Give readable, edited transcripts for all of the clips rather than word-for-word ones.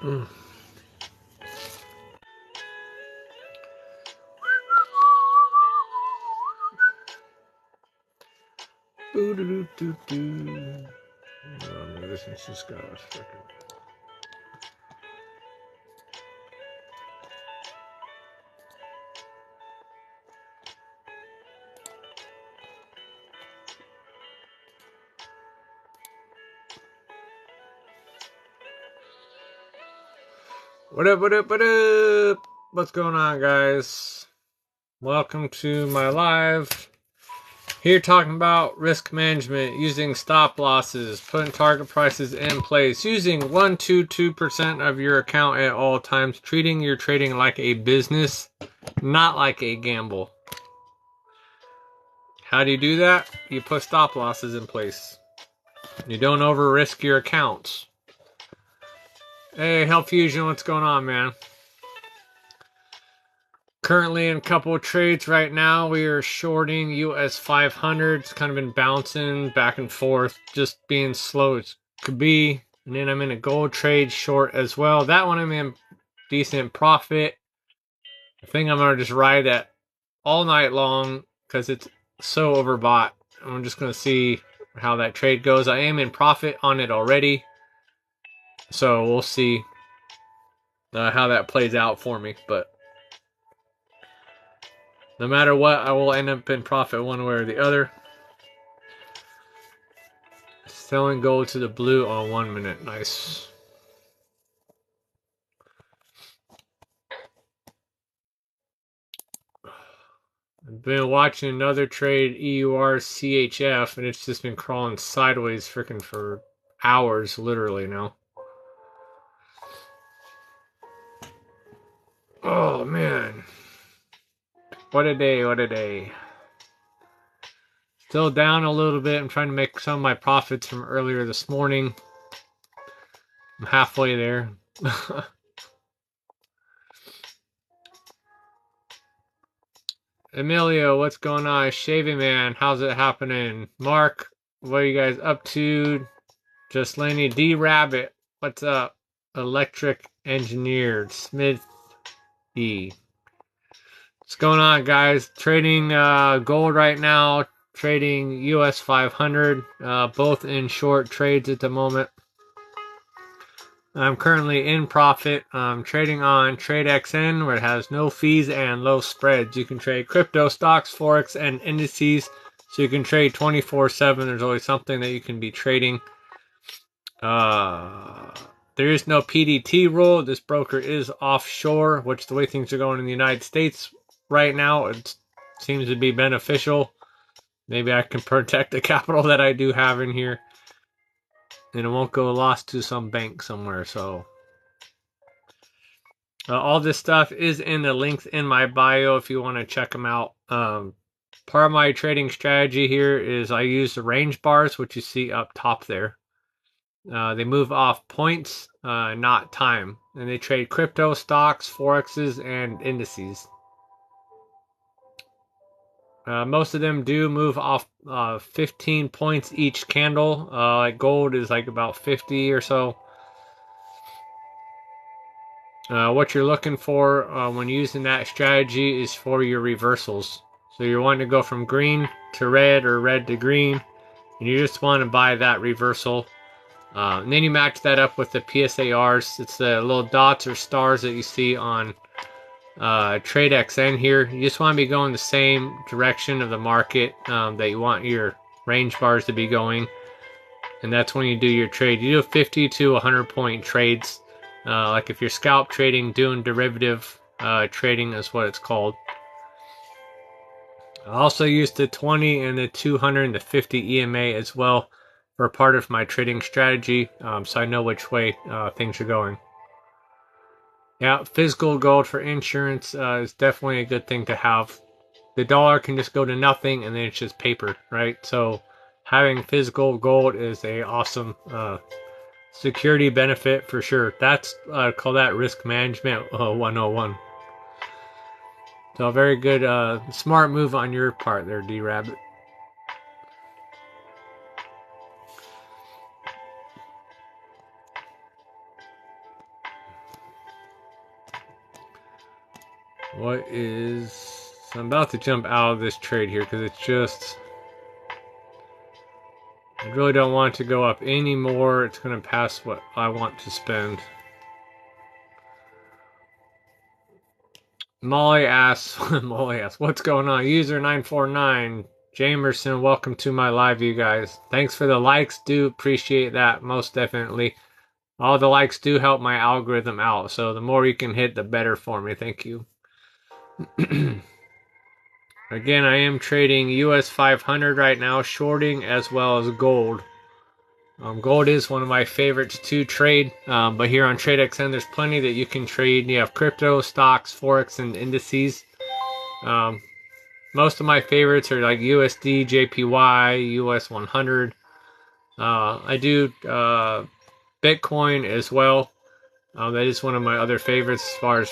Mm. Boo doo doo doo doo. This one's just got a freaking. What up, what up, what up? What's going on, guys? Welcome to my live. Here talking about risk management, using stop losses, putting target prices in place, using 1 to 2% of your account at all times, treating your trading like a business, not like a gamble. How do you do that? You put stop losses in place. You don't over risk your accounts. Hey, Health Fusion, what's going on, man? Currently in a couple of trades right now. We are shorting US 500. It's kind of been bouncing back and forth, just being slow as could be. And then I'm in a gold trade short as well. That one I'm in decent profit. I think I'm going to just ride that all night long because it's so overbought. I'm just going to see how that trade goes. I am in profit on it already. So we'll see how that plays out for me. But no matter what, I will end up in profit one way or the other. Selling gold to the blue on 1 minute. Nice. I've been watching another trade, EUR CHF, and it's just been crawling sideways freaking for hours, literally now. Oh, man. What a day, what a day. Still down a little bit. I'm trying to make some of my profits from earlier this morning. I'm halfway there. Emilio, what's going on? Shaving Man, how's it happening? Mark, what are you guys up to? Just Lenny D Rabbit, what's up? Electric Engineered Smith E. What's going on, guys? Trading gold right now, trading US 500, both in short trades at the moment. I'm currently in profit. Trading on TradeXN, where it has no fees and low spreads. You can trade crypto, stocks, forex, and indices. So you can trade 24/7. There's always something that you can be trading. There is no PDT rule. This broker is offshore, which the way things are going in the United States right now, it seems to be beneficial. Maybe I can protect the capital that I do have in here, and it won't go lost to some bank somewhere. So all this stuff is in the links in my bio if you want to check them out. Part of my trading strategy here is I use the range bars, which you see up top there. They move off points, not time. And they trade crypto, stocks, forexes, and indices. Most of them do move off 15 points each candle. Like gold is like about 50 or so. What you're looking for when using that strategy is for your reversals. So you're wanting to go from green to red or red to green, and you just want to buy that reversal. And then you match that up with the PSARs. It's the little dots or stars that you see on TradeXN here. You just want to be going the same direction of the market that you want your range bars to be going. And that's when you do your trade. You do 50 to 100 point trades. Like if you're scalp trading, doing derivative trading is what it's called. I also use the 20 and the 200 and the 50 EMA as well for part of my trading strategy, so I know which way things are going. Yeah, physical gold for insurance is definitely a good thing to have. The dollar can just go to nothing and then it's just paper, right? So having physical gold is a awesome security benefit for sure. That's call that risk management 101. So a very good, smart move on your part there, D-Rabbit. What is... So I'm about to jump out of this trade here because it's just... I really don't want it to go up anymore. It's going to pass what I want to spend. Molly asks, what's going on? User 949, Jamerson, welcome to my live, you guys. Thanks for the likes. Do appreciate that, most definitely. All the likes do help my algorithm out, so the more you can hit, the better for me. Thank you. Again, I am trading US 500 right now, shorting as well as gold. Gold is one of my favorites to trade, but here on TradeXN, there's plenty that you can trade. You have crypto, stocks, forex, and indices. Most of my favorites are like USD, JPY, US 100. I do Bitcoin as well. That is one of my other favorites as far as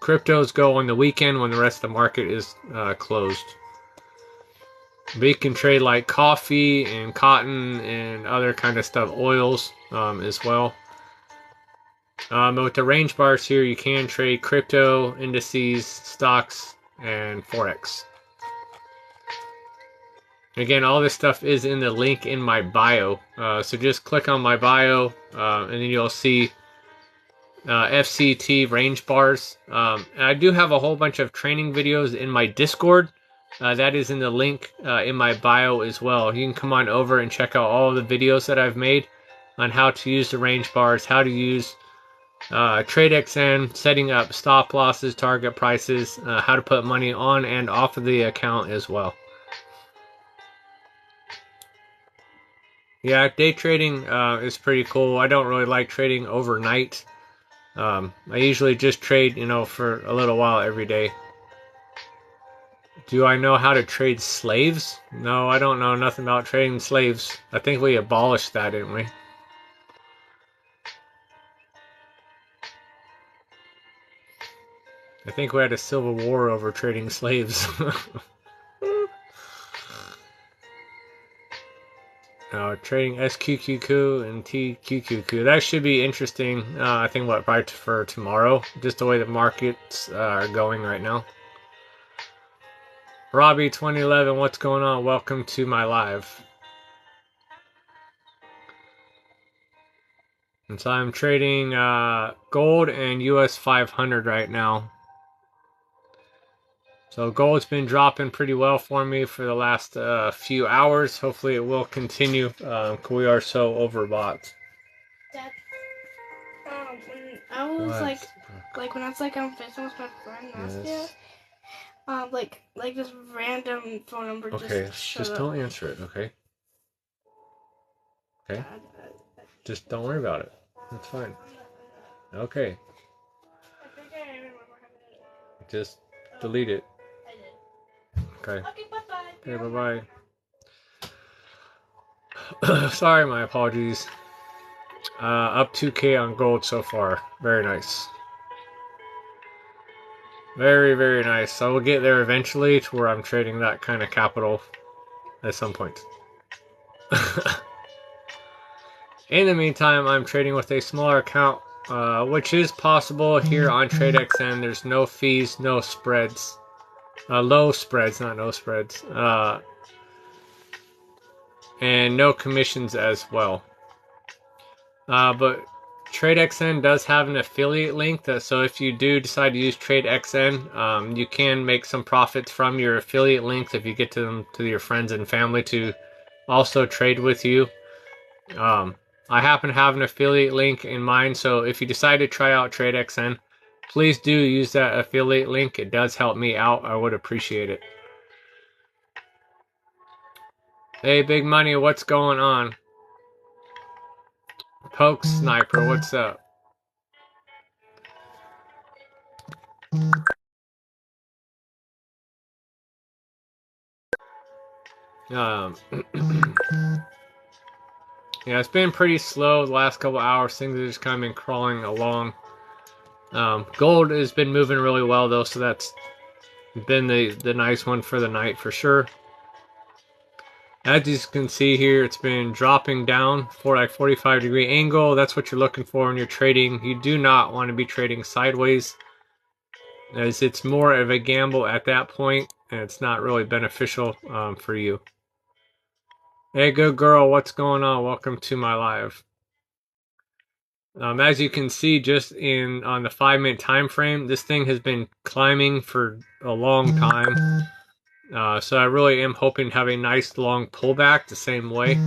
cryptos go on the weekend when the rest of the market is closed. But you can trade like coffee and cotton and other kind of stuff, oils as well. With the range bars here, you can trade crypto, indices, stocks, and forex. Again, all this stuff is in the link in my bio. So just click on my bio, and then you'll see FCT range bars. And I do have a whole bunch of training videos in my Discord. That is in the link in my bio as well. You can come on over and check out all of the videos that I've made on how to use the range bars, how to use TradeXN, setting up stop losses, target prices, how to put money on and off of the account as well. Yeah, day trading is pretty cool. I don't really like trading overnight. I usually just trade, for a little while every day. Do I know how to trade slaves? No, I don't know nothing about trading slaves. I think we abolished that, didn't we? I think we had a civil war over trading slaves. Trading SQQQ and TQQQ. That should be interesting. I think probably for tomorrow. Just the way the markets are going right now. Robbie 2011, what's going on? Welcome to my live. And so I'm trading gold and US 500 right now. So gold's been dropping pretty well for me for the last few hours. Hopefully it will continue. We are so overbought. Dad, I was like when I was like on FaceTime with my friend Nastya, like this random phone number just don't answer it, okay? Okay? Just don't worry about it. That's fine. Okay. I think I remember how to Just delete it. I did. Okay. Okay, bye-bye. Okay, bye-bye. Sorry, my apologies. Up 2K on gold so far. Very nice. Very, very nice. I will get there eventually to where I'm trading that kind of capital at some point. In the meantime, I'm trading with a smaller account, which is possible here on TradeXN. There's no fees, no spreads. Low spreads, not no spreads. And no commissions as well. But TradeXN does have an affiliate link, so if you do decide to use TradeXN, you can make some profits from your affiliate links if you get to them to your friends and family to also trade with you. I happen to have an affiliate link in mind, so if you decide to try out TradeXN, please do use that affiliate link. It does help me out. I would appreciate it. Hey, Big Money, what's going on? Poke Sniper, what's up? Yeah, it's been pretty slow the last couple hours. Things have just kind of been crawling along. Gold has been moving really well though, so that's been the nice one for the night for sure. As you can see here, it's been dropping down for like 45-degree angle. That's what you're looking for when you're trading. You do not want to be trading sideways. as it's more of a gamble at that point, and it's not really beneficial for you. Hey, good girl, what's going on? Welcome to my live. As you can see, just on the 5-minute time frame, this thing has been climbing for a long time. So I really am hoping to have a nice long pullback the same way.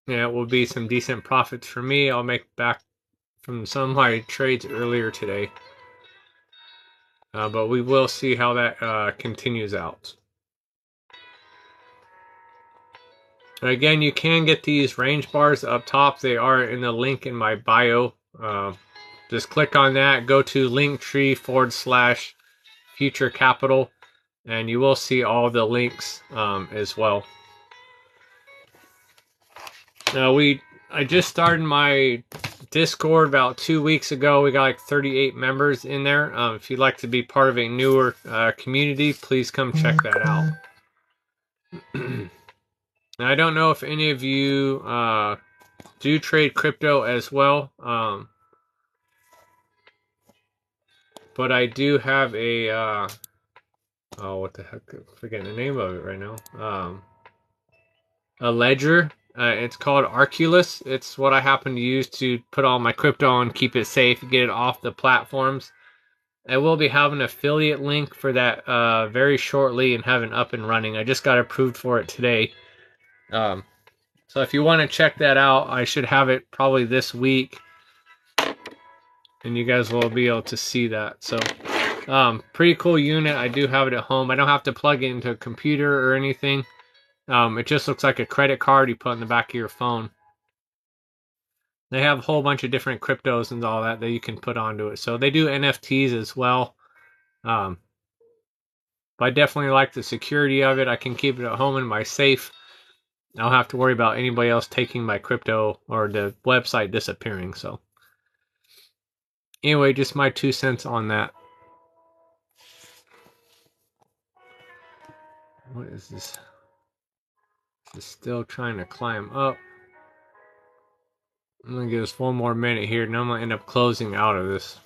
Yeah, it will be some decent profits for me. I'll make back from some of my trades earlier today. But we will see how that continues out. Again, you can get these range bars up top. They are in the link in my bio. Just click on that. Go to Linktree/Future Capital, and you will see all the links as well. I just started my Discord about 2 weeks ago. We got like 38 members in there. If you'd like to be part of a newer community, please come check that out. Now, I don't know if any of you do trade crypto as well, but I do have a oh, what the heck? I'm forgetting the name of it right now. A ledger. It's called Arculus. It's what I happen to use to put all my crypto on, keep it safe, get it off the platforms. I will be having an affiliate link for that very shortly and have it up and running. I just got approved for it today. So if you want to check that out, I should have it probably this week, and you guys will be able to see that. So pretty cool unit. I do have it at home. I don't have to plug it into a computer or anything. It just looks like a credit card you put in the back of your phone. They have a whole bunch of different cryptos and all that you can put onto it. So they do NFTs as well. But I definitely like the security of it. I can keep it at home in my safe. I don't have to worry about anybody else taking my crypto or the website disappearing. So anyway, just my 2 cents on that. What is this? This is still trying to climb up. I'm going to give us one more minute here, and I'm going to end up closing out of this.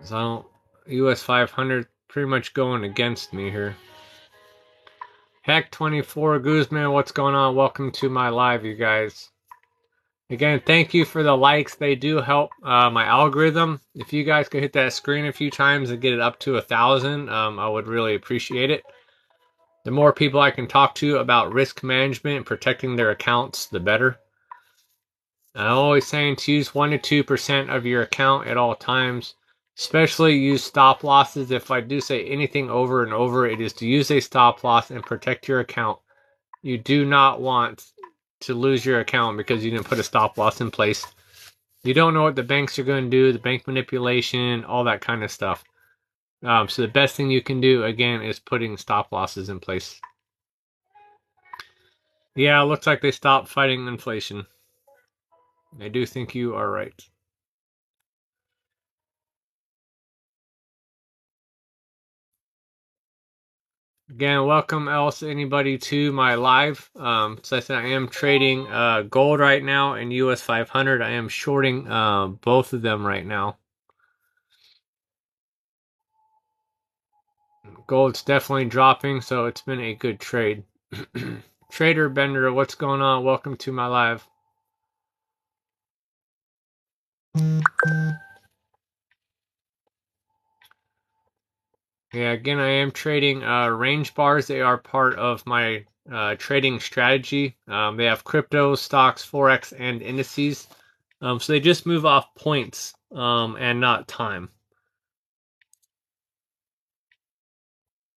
So US 500 pretty much going against me here. Heck 24 Guzman, what's going on? Welcome to my live, you guys. Again, thank you for the likes. They do help my algorithm. If you guys could hit that screen a few times and get it up to 1,000, I would really appreciate it. The more people I can talk to about risk management and protecting their accounts, the better. I'm always saying to use 1 to 2% of your account at all times. Especially use stop losses. If I do say anything over and over, it is to use a stop loss and protect your account. You do not want to lose your account because you didn't put a stop loss in place. You don't know what the banks are going to do, the bank manipulation, all that kind of stuff. So the best thing you can do, again, is putting stop losses in place. Yeah, it looks like they stopped fighting inflation. I do think you are right. Again, welcome else anybody to my live. So I am trading gold right now and US 500. I am shorting both of them right now. Gold's definitely dropping, so it's been a good trade. Trader Bender, what's going on? Welcome to my live. Yeah, again, I am trading range bars. They are part of my trading strategy. They have crypto, stocks, forex, and indices. So they just move off points and not time.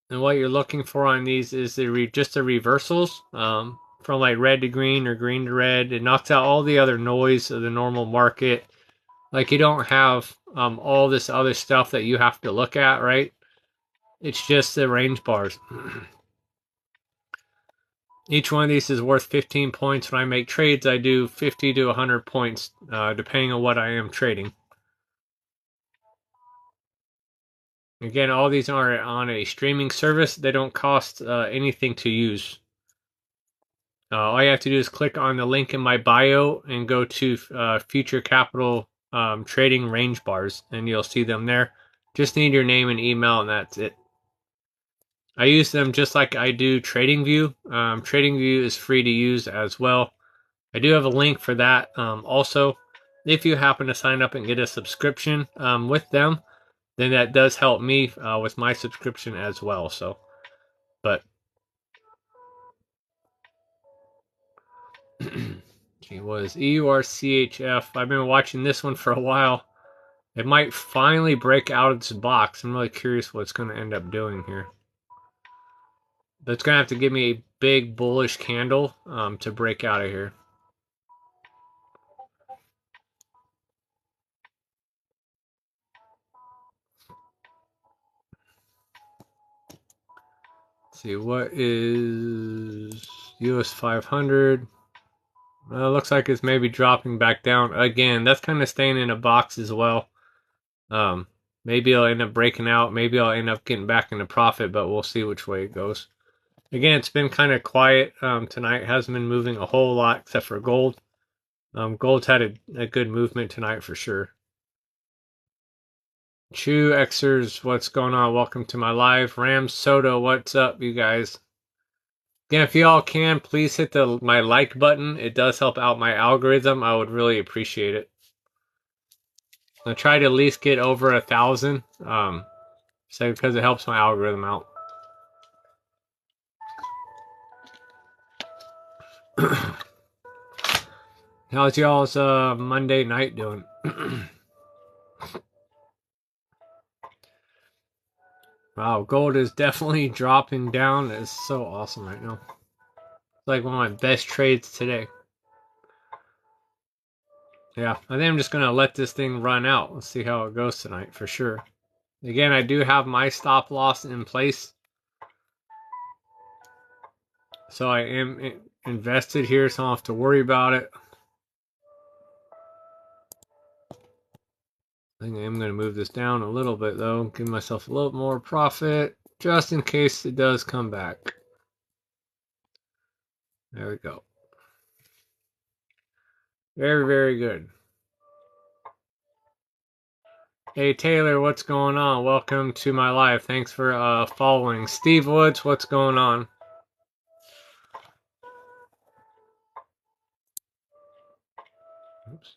And what you're looking for on these is just the reversals from like red to green or green to red. It knocks out all the other noise of the normal market. Like you don't have all this other stuff that you have to look at, right? It's just the range bars. Each one of these is worth 15 points. When I make trades, I do 50 to 100 points, depending on what I am trading. Again, all these are on a streaming service. They don't cost anything to use. All you have to do is click on the link in my bio and go to Future Capital trading range bars, and you'll see them there. Just need your name and email, and that's it. I use them just like I do TradingView. TradingView is free to use as well. I do have a link for that. Also, if you happen to sign up and get a subscription with them, then that does help me with my subscription as well. So, but gee, what is EURCHF? I've been watching this one for a while. It might finally break out of this box. I'm really curious what it's going to end up doing here. But it's going to have to give me a big bullish candle to break out of here. Let's see, what is US 500? Looks like it's maybe dropping back down again. That's kind of staying in a box as well. Maybe I'll end up breaking out. Maybe I'll end up getting back into profit, but we'll see which way it goes. Again, it's been kind of quiet tonight. It hasn't been moving a whole lot except for gold. Gold's had a good movement tonight for sure. Chew Xers, what's going on? Welcome to my live. Ram Soda, what's up, you guys? Again, if y'all can, please hit my like button. It does help out my algorithm. I would really appreciate it. I'll try to at least get over 1,000, so because it helps my algorithm out. How's y'all's Monday night doing? Wow, gold is definitely dropping down. It's so awesome right now. It's like one of my best trades today. Yeah, I think I'm just going to let this thing run out. Let's see how it goes tonight for sure. Again, I do have my stop loss in place. So I am invested here, so I don't have to worry about it. I think I am going to move this down a little bit, though. Give myself a little more profit, just in case it does come back. There we go. Very, very good. Hey, Taylor, what's going on? Welcome to my live. Thanks for following. Steve Woods, what's going on? Oops.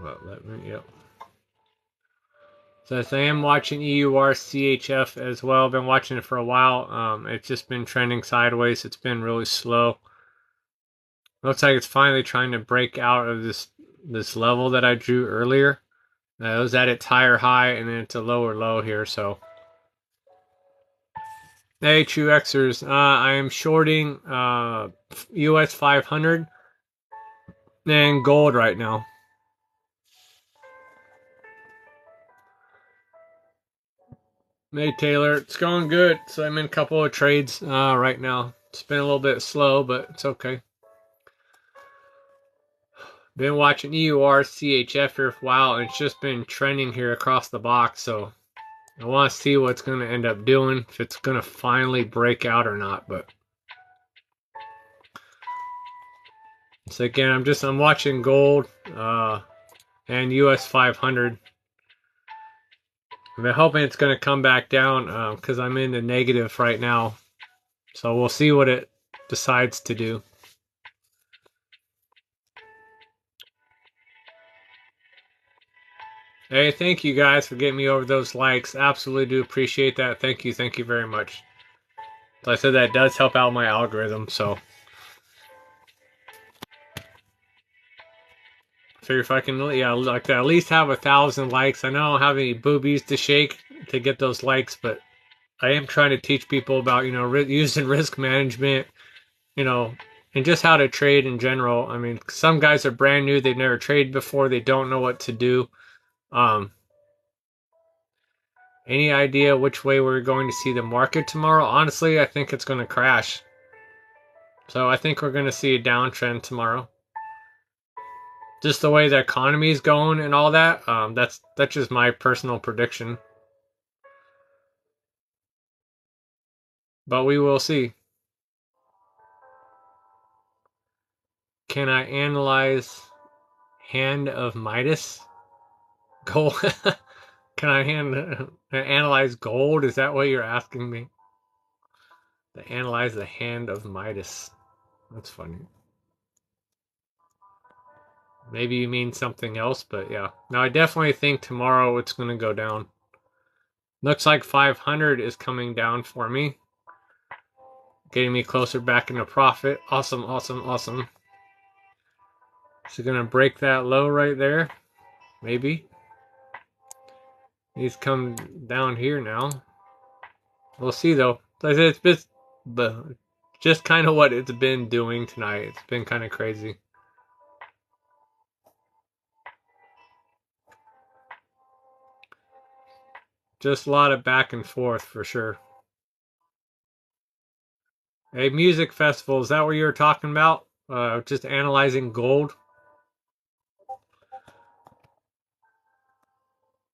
Well, let me, yep. So I am watching EURCHF as well. I've been watching it for a while. It's just been trending sideways. It's been really slow. Looks like it's finally trying to break out of this level that I drew earlier. It was at its higher high, and then it's a lower low here. So, hey, True Xers, I am shorting US 500 and gold right now. Hey Taylor, it's going good. So I'm in a couple of trades right now. It's been a little bit slow, but it's okay. Been watching EURCHF here for a while, and it's just been trending here across the box. So I want to see what's going to end up doing, if it's going to finally break out or not. But so again, I'm watching gold and US 500. I've been hoping it's going to come back down because I'm in the negative right now. So we'll see what it decides to do. Hey, thank you guys for getting me over those likes. Absolutely do appreciate that. Thank you very much. Like I said, that does help out my algorithm, so figure if I can, yeah, like to at least have 1,000 likes. I know I don't have any boobies to shake to get those likes, but I am trying to teach people about, using risk management, and just how to trade in general. I mean, some guys are brand new. They've never traded before. They don't know what to do. Any idea which way we're going to see the market tomorrow? Honestly, I think it's going to crash. So I think we're going to see a downtrend tomorrow. Just the way the economy is going and all that. That's just my personal prediction. but we will see. Can I analyze Hand of Midas? Gold? Can I analyze gold? Is that what you're asking me? To analyze the Hand of Midas. That's funny. Maybe you mean something else, but yeah. No, I definitely think tomorrow it's going to go down. Looks like 500 is coming down for me. Getting me closer back into profit. Awesome, awesome, awesome. Is it going to break that low right there? Maybe. He's come down here now. We'll see though. It's just kind of what it's been doing tonight. It's been kind of crazy. Just a lot of back and forth for sure. A music festival, is that what you were talking about? Just analyzing gold?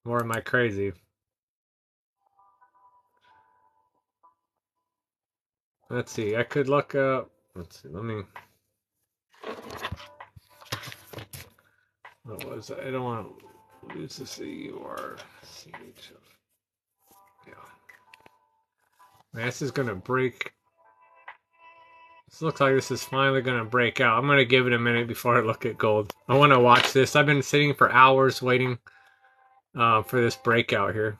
Or am I crazy? Let's see. I could look up. Let's see. Let me. What was I don't want to lose the CUR. Yeah. Man, this is gonna break. This looks like this is finally gonna break out. I'm gonna give it a minute before I look at gold. I want to watch this. I've been sitting for hours waiting for this breakout here.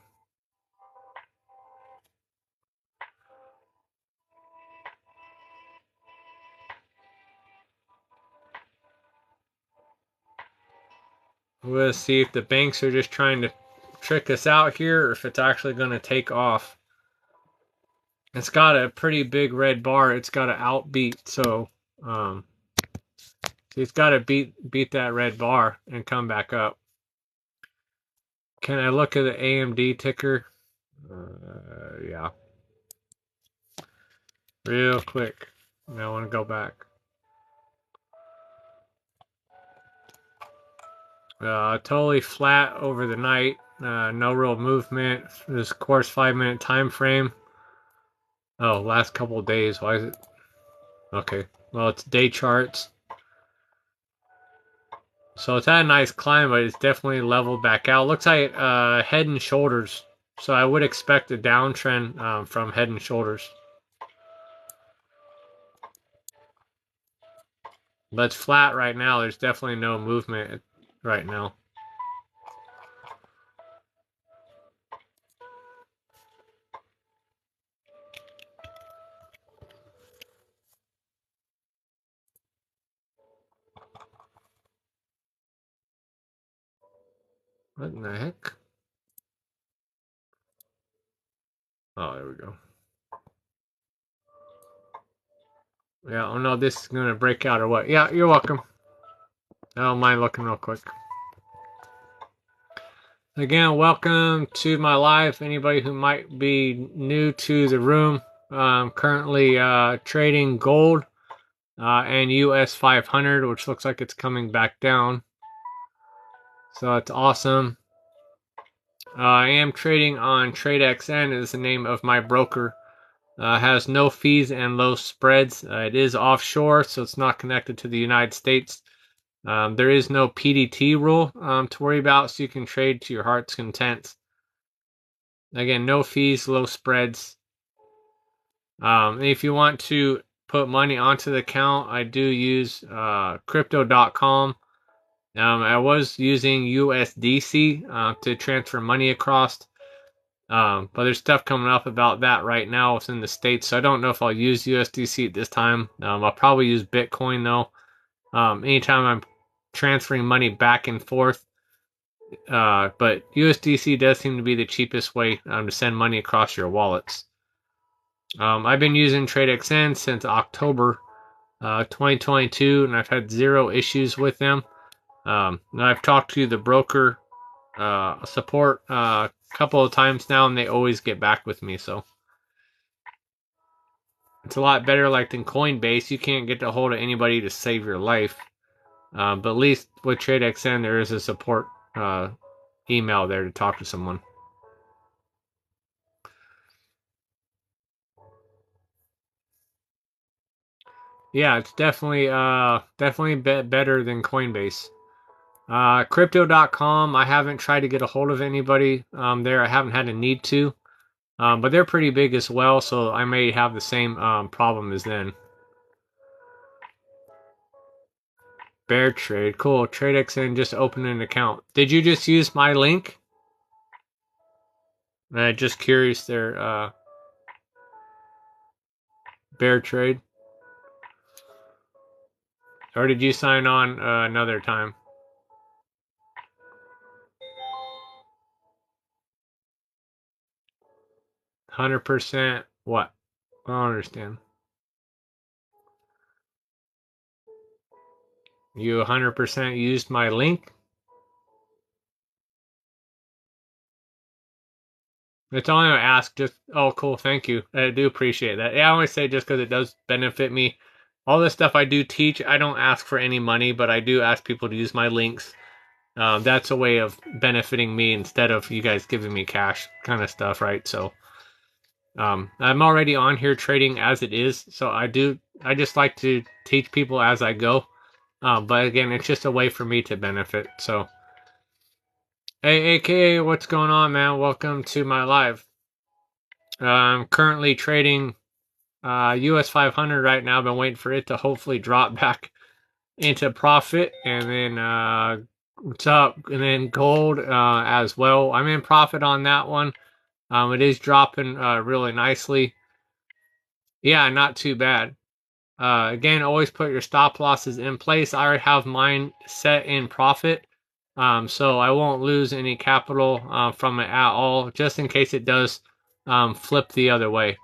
We'll see if the banks are just trying to trick us out here or if it's actually going to take off. It's got a pretty big red bar. It's got to outbeat. So it's got to beat that red bar and come back up. Can I look at the AMD ticker? Yeah. Real quick. Now I want to go back. Totally flat over the night. No real movement. This course 5-minute time frame. Oh, last couple of days. Why is it? Okay. Well, it's day charts. So it's had a nice climb, but it's definitely leveled back out. Looks like Head and Shoulders. So I would expect a downtrend from Head and Shoulders. But it's flat right now. There's definitely no movement right now. What in the heck? Oh, there we go. Yeah, oh no, this is going to break out or what? Yeah, you're welcome. I don't mind looking real quick. Again, welcome to my live. Anybody who might be new to the room, I'm currently trading gold and US 500, which looks like it's coming back down. So it's awesome. I am trading on TradeXN is the name of my broker. Has no fees and low spreads. It is offshore, so it's not connected to the United States. There is no PDT rule to worry about, so you can trade to your heart's content. Again, no fees, low spreads. If you want to put money onto the account, I do use crypto.com. I was using USDC to transfer money across. But there's stuff coming up about that right now within the States, so I don't know if I'll use USDC at this time. I'll probably use Bitcoin though. Anytime I'm transferring money back and forth. But USDC does seem to be the cheapest way to send money across your wallets. I've been using TradeXN since October 2022, and I've had 0 issues with them. And I've talked to the broker support a couple of times now, and they always get back with me. So it's a lot better like than Coinbase. You can't get a hold of anybody to save your life. But at least with TradeXN, there is a support email there to talk to someone. Yeah, it's definitely better than Coinbase. Crypto.com, I haven't tried to get a hold of anybody there. I haven't had a need to. But they're pretty big as well, so I may have the same problem as then. Bear Trade, cool. TradeXN just opened an account. Did you just use my link? Just curious there, Bear Trade. Or did you sign on another time? %. What? I don't understand. You 100% used my link? It's only I ask just, oh, cool, thank you. I do appreciate that. Yeah, I always say just because it does benefit me. All this stuff I do teach, I don't ask for any money, but I do ask people to use my links. That's a way of benefiting me instead of you guys giving me cash kind of stuff, right? So I'm already on here trading as it is. So I just like to teach people as I go. But again, it's just a way for me to benefit. So, hey, AKA, what's going on, man? Welcome to my live. I'm currently trading US 500 right now. I've been waiting for it to hopefully drop back into profit, and then what's up? And then gold as well. I'm in profit on that one. It is dropping really nicely. Yeah, not too bad. Again, always put your stop losses in place. I already have mine set in profit, so I won't lose any capital from it at all, just in case it does flip the other way.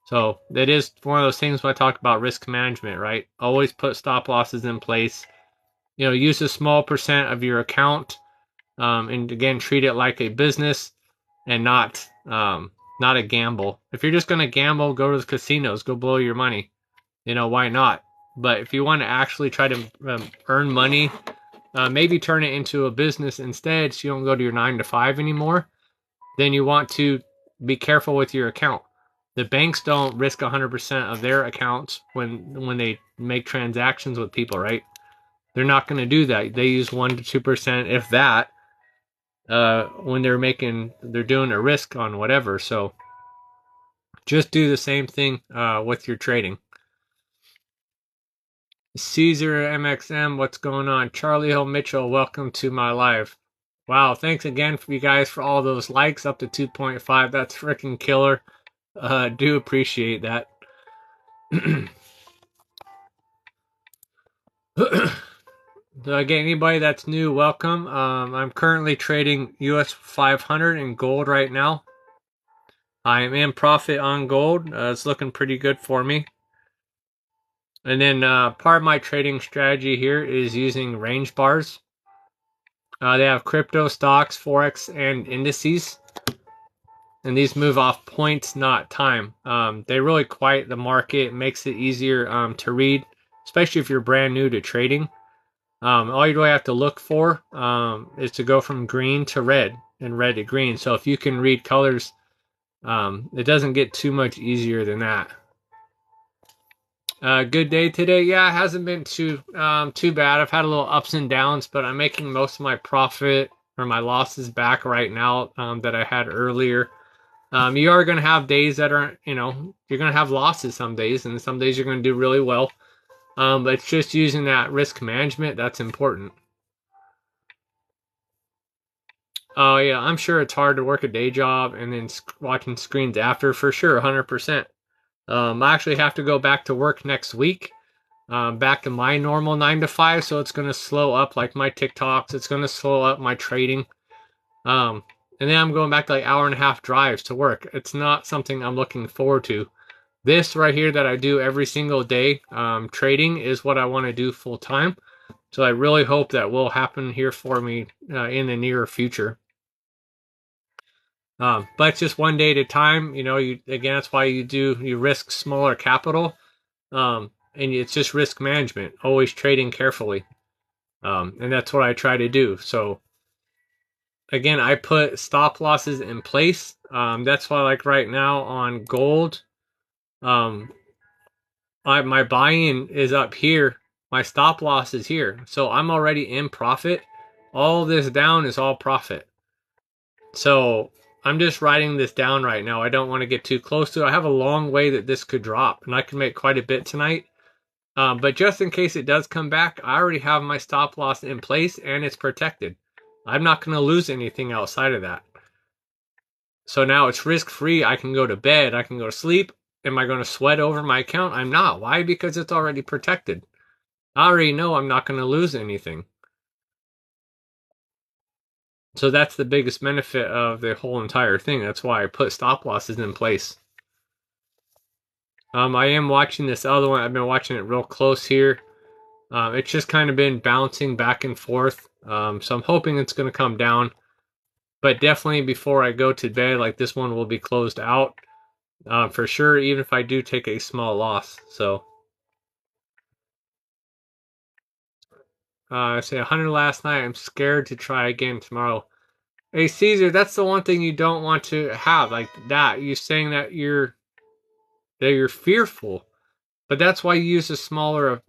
So that is one of those things when I talk about risk management, right? Always put stop losses in place. You know, use a small percent of your account, and again, treat it like a business and not a gamble. If you're just gonna gamble, go to the casinos, go blow your money. You know, why not? But if you want to actually try to earn money, maybe turn it into a business instead, so you don't go to your 9 to 5 anymore. Then you want to be careful with your account. The banks don't risk 100% of their accounts when they make transactions with people, right? They're not going to do that. They use 1 to 2%, if that, when they're doing a risk on whatever. So just do the same thing with your trading. Caesar MXM, what's going on? Charlie Hill Mitchell, welcome to my live. Wow, thanks again for you guys for all those likes, up to 2.5. That's freaking killer. Do appreciate that. So again, anybody that's new, welcome. I'm currently trading US 500 in gold right now. I am in profit on gold. It's looking pretty good for me. And then part of my trading strategy here is using range bars. They have crypto, stocks, forex, and indices. And these move off points, not time. They really quiet the market, makes it easier to read, especially if you're brand new to trading. All you really have to look for is to go from green to red and red to green. So if you can read colors, it doesn't get too much easier than that. Good day today. Yeah, it hasn't been too bad. I've had a little ups and downs, but I'm making most of my profit or my losses back right now that I had earlier. You are going to have days that aren't, you're going to have losses some days, and some days you're going to do really well. But it's just using that risk management that's important. Oh yeah, I'm sure it's hard to work a day job and then watching screens after, for sure, 100%. I actually have to go back to work next week, back to my normal 9 to 5, so it's going to slow up like my TikToks. It's going to slow up my trading. And then I'm going back to like hour and a half drives to work. It's not something I'm looking forward to. This right here that I do every single day, trading, is what I want to do full time. So I really hope that will happen here for me in the near future. But it's just one day at a time. Again, that's why you risk smaller capital. And it's just risk management, always trading carefully. And that's what I try to do. So again, I put stop losses in place. That's why, like right now on gold, my buy-in is up here. My stop loss is here. So I'm already in profit. All this down is all profit. So I'm just writing this down right now. I don't want to get too close to it. I have a long way that this could drop, and I can make quite a bit tonight. But just in case it does come back, I already have my stop loss in place and it's protected. I'm not going to lose anything outside of that. So now it's risk-free. I can go to bed. I can go to sleep. Am I going to sweat over my account? I'm not. Why? Because it's already protected. I already know I'm not going to lose anything. So that's the biggest benefit of the whole entire thing. That's why I put stop losses in place. I am watching this other one. I've been watching it real close here. It's just kind of been bouncing back and forth. So I'm hoping it's going to come down. But definitely before I go to bed, like this one will be closed out. For sure, even if I do take a small loss. So I say 100 last night. I'm scared to try again tomorrow. Hey Caesar, that's the one thing you don't want to have, like that. You're saying that you're fearful, but that's why you use a smaller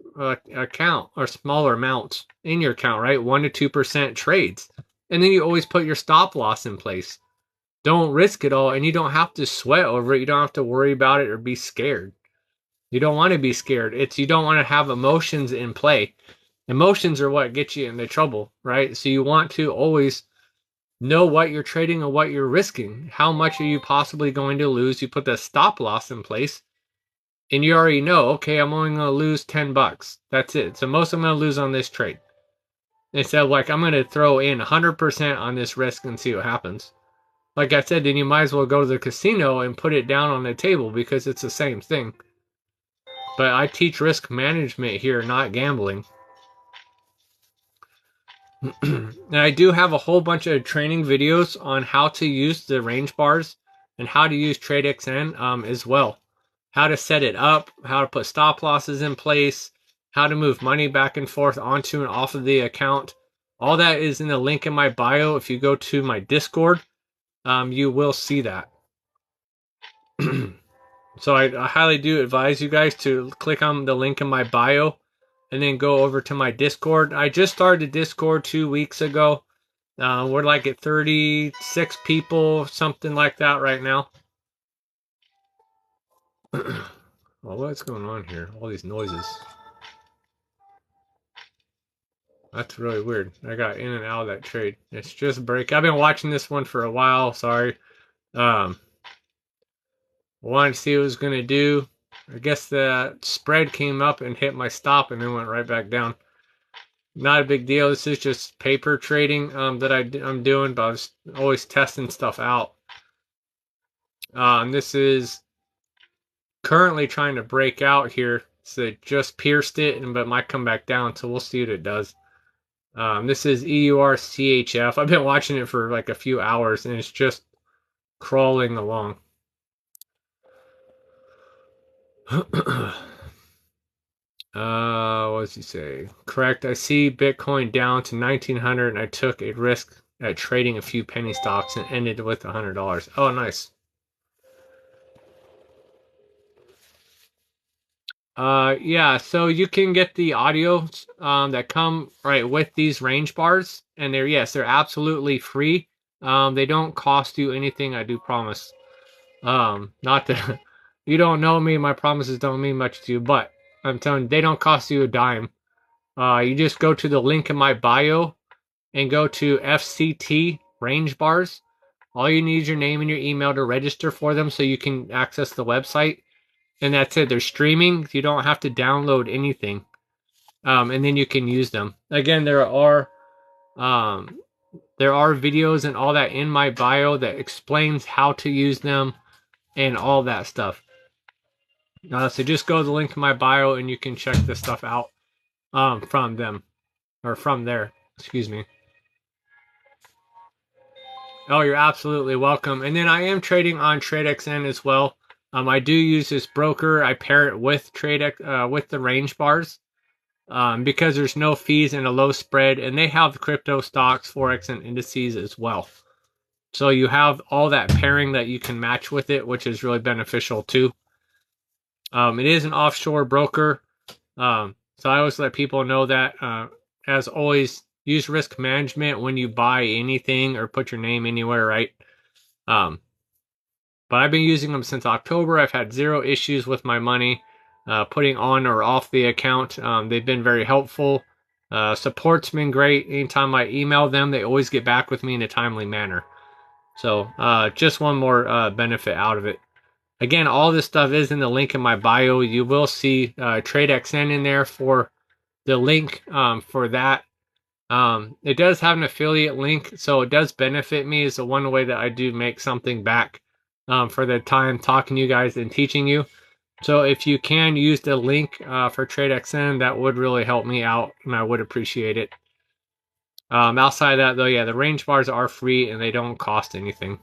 account or smaller amounts in your account, right? 1 to 2% trades, and then you always put your stop loss in place. Don't risk it all, and you don't have to sweat over it. You don't have to worry about it or be scared. You don't want to be scared. You don't want to have emotions in play. Emotions are what get you into trouble, right? So you want to always know what you're trading and what you're risking. How much are you possibly going to lose? You put the stop loss in place, and you already know, okay, I'm only going to lose $10. That's it. So most I'm going to lose on this trade. Instead of like, I'm going to throw in 100% on this risk and see what happens. Like I said, then you might as well go to the casino and put it down on the table because it's the same thing. But I teach risk management here, not gambling. And I do have a whole bunch of training videos on how to use the range bars and how to use TradeXN as well. How to set it up, how to put stop losses in place, how to move money back and forth onto and off of the account. All that is in the link in my bio. If you go to my Discord, you will see that. So I highly do advise you guys to click on the link in my bio and then go over to my Discord. I just started Discord 2 weeks ago. We're like at 36 people, something like that right now. Well, what's going on here? All these noises. That's really weird. I got in and out of that trade. It's just break. I've been watching this one for a while. Sorry. Wanted to see what it was going to do. I guess the spread came up and hit my stop and then went right back down. Not a big deal. This is just paper trading that I'm doing, but I was always testing stuff out. This is currently trying to break out here. So it just pierced it, but it might come back down. So we'll see what it does. This is EURCHF. I've been watching it for like a few hours, and it's just crawling along. What does he say? Correct. I see Bitcoin down to 1900, and I took a risk at trading a few penny stocks and ended with $100. Oh, nice. Yeah, so you can get the audio that come right with these range bars, and they're absolutely free. They don't cost you anything, I do promise. Not that you don't know me, my promises don't mean much to you, but I'm telling you, they don't cost you a dime. You just go to the link in my bio and go to FCT range bars. All you need is your name and your email to register for them so you can access the website. And that's it. They're streaming. You don't have to download anything. And then you can use them. Again, there are videos and all that in my bio that explains how to use them and all that stuff. So just go to the link in my bio and you can check this stuff out from them. Or from there. Excuse me. Oh, you're absolutely welcome. And then I am trading on TradeXN as well. I do use this broker. I pair it with with the range bars because there's no fees and a low spread, and they have crypto stocks, forex, and indices as well. So you have all that pairing that you can match with it, which is really beneficial too. It is an offshore broker. So I always let people know that, as always, use risk management when you buy anything or put your name anywhere, right? But I've been using them since October. I've had zero issues with my money, putting on or off the account. They've been very helpful. Support's been great. Anytime I email them, they always get back with me in a timely manner. So just one more benefit out of it. Again, all this stuff is in the link in my bio. You will see TradeXN in there for the link for that. It does have an affiliate link, so it does benefit me. It's the one way that I do make something back for the time talking to you guys and teaching you. So if you can use the link for TradeXN, that would really help me out, and I would appreciate it. Outside of that, though, yeah, the range bars are free and they don't cost anything.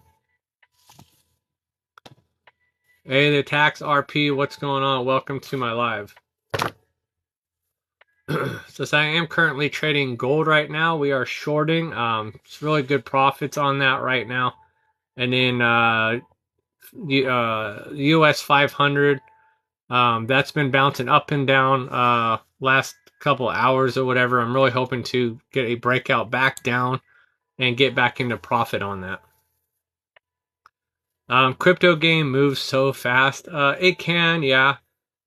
Hey, the tax RP, what's going on? Welcome to my live. Since I am currently trading gold right now, we are shorting. It's really good profits on that right now. And then US 500, that's been bouncing up and down last couple hours or whatever. I'm really hoping to get a breakout back down and get back into profit on that. Crypto game moves so fast. It can, yeah.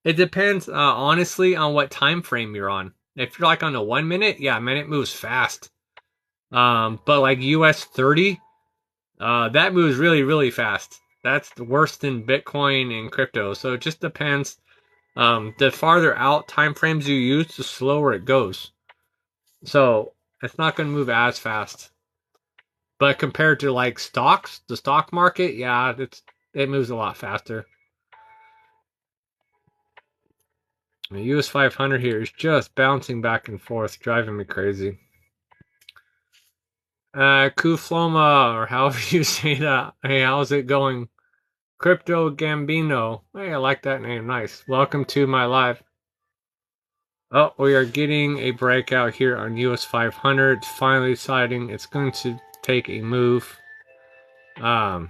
It depends, honestly, on what time frame you're on. If you're like on the 1 minute, yeah, man, it moves fast. But like US 30, that moves really, really fast. That's worse than Bitcoin and crypto. So it just depends. The farther out time frames you use, the slower it goes. So it's not going to move as fast. But compared to like stocks, the stock market, yeah, it moves a lot faster. The US 500 here is just bouncing back and forth, driving me crazy. Kufloma, or however you say that. Hey, how's it going? Crypto Gambino. Hey, I like that name. Nice. Welcome to my live. Oh, we are getting a breakout here on US 500. It's finally deciding it's going to take a move. I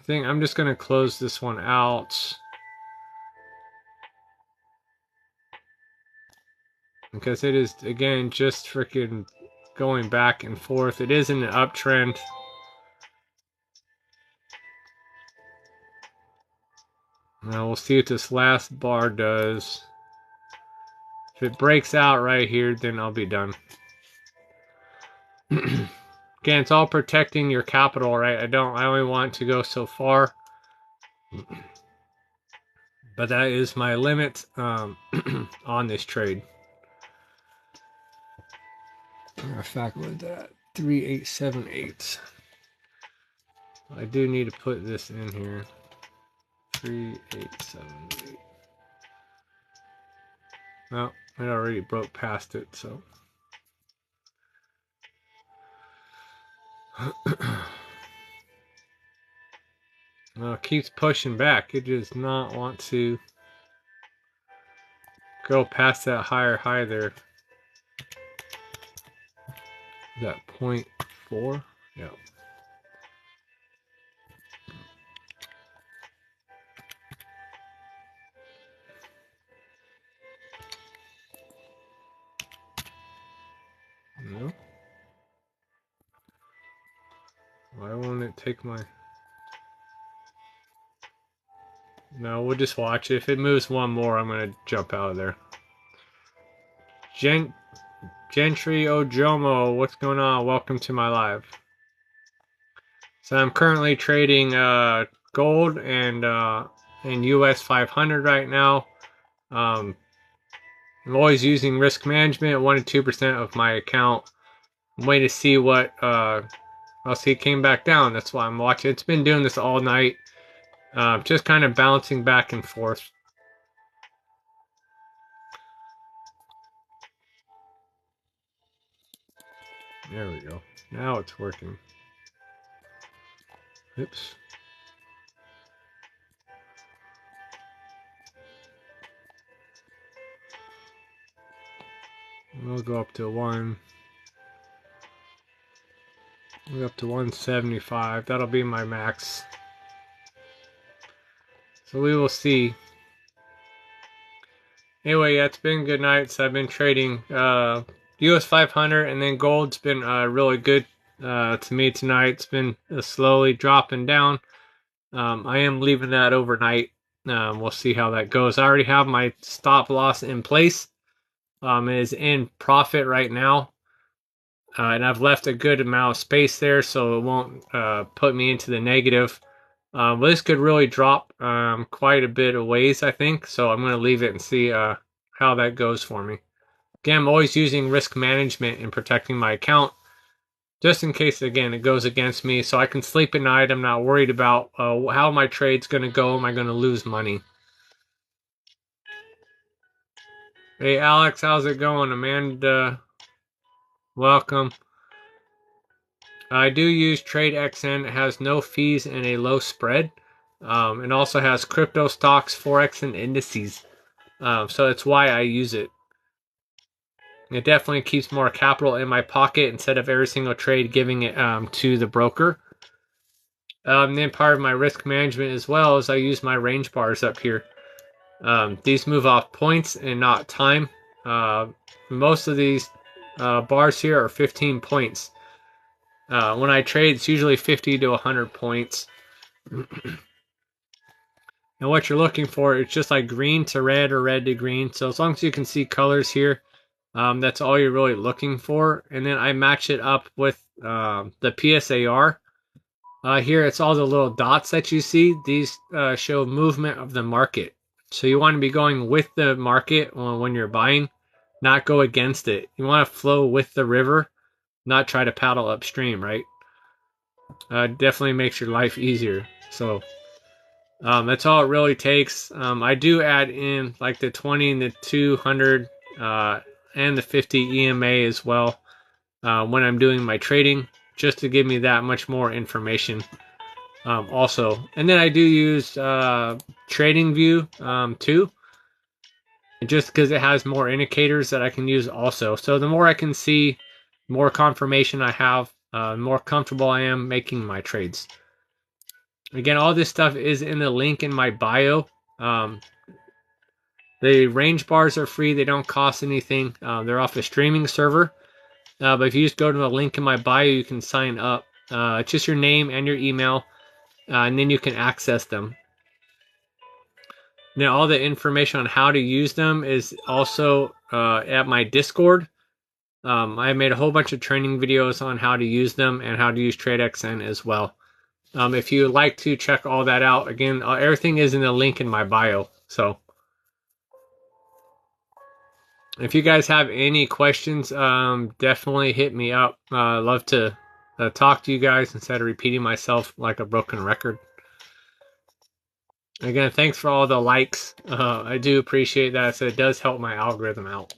think I'm just going to close this one out. Because it is, again, just freaking going back and forth. It is in an uptrend. Now we'll see what this last bar does. If it breaks out right here, then I'll be done. Again, it's all protecting your capital, right? I only want to go so far. But that is my limit on this trade. Matter of fact, what is that? 3878. I do need to put this in here. 3878. No, it already broke past it, so. Well, it keeps pushing back. It does not want to go past that higher high there. That 0.4? Yeah. No. Why won't it take my... No, we'll just watch it. If it moves one more, I'm going to jump out of there. Gentry Ojomo, what's going on? Welcome to my live. So I'm currently trading gold and US 500 right now. I'm always using risk management, 1 to 2% of my account. I'm waiting to see what... I'll see it came back down. That's why I'm watching. It's been doing this all night. Just kind of bouncing back and forth. There we go. Now it's working. Oops. We'll go up to 1. We'll go up to 175. That'll be my max. So we will see. Anyway, yeah, it's been good nights. I've been trading US 500, and then gold's been really good to me tonight. It's been slowly dropping down. I am leaving that overnight. We'll see how that goes. I already have my stop loss in place. It is in profit right now. And I've left a good amount of space there so it won't put me into the negative. But this could really drop quite a bit of ways, I think. So I'm going to leave it and see how that goes for me. Again, I'm always using risk management and protecting my account just in case, again, it goes against me. So I can sleep at night. I'm not worried about how my trade's going to go. Am I going to lose money? Hey, Alex, how's it going? Amanda, welcome. I do use TradeXN. It has no fees and a low spread. It also has crypto stocks, forex, and indices. So that's why I use it. It definitely keeps more capital in my pocket instead of every single trade giving it to the broker. Then part of my risk management as well is I use my range bars up here. These move off points and not time. Most of these bars here are 15 points. When I trade, it's usually 50 to 100 points. And what you're looking for, it's just like green to red or red to green. So as long as you can see colors here, that's all you're really looking for. And then I match it up with the PSAR. Here, it's all the little dots that you see. These show movement of the market. So you want to be going with the market when you're buying, not go against it. You want to flow with the river, not try to paddle upstream, right? Definitely makes your life easier. So that's all it really takes. I do add in like the 20 and the 200 and the 50 EMA as well when I'm doing my trading, just to give me that much more information. Also, and then I do use TradingView too, just because it has more indicators that I can use also. So the more I can see, more confirmation I have, the more comfortable I am making my trades. Again, all this stuff is in the link in my bio. The range bars are free. They don't cost anything. They're off a streaming server. But if you just go to the link in my bio, you can sign up. It's just your name and your email, and then you can access them. Now, all the information on how to use them is also at my Discord. I made a whole bunch of training videos on how to use them and how to use TradeXN as well. If you would like to check all that out, again, everything is in the link in my bio. So if you guys have any questions, definitely hit me up. I'd love to talk to you guys instead of repeating myself like a broken record. Again, thanks for all the likes. I do appreciate that. So it does help my algorithm out.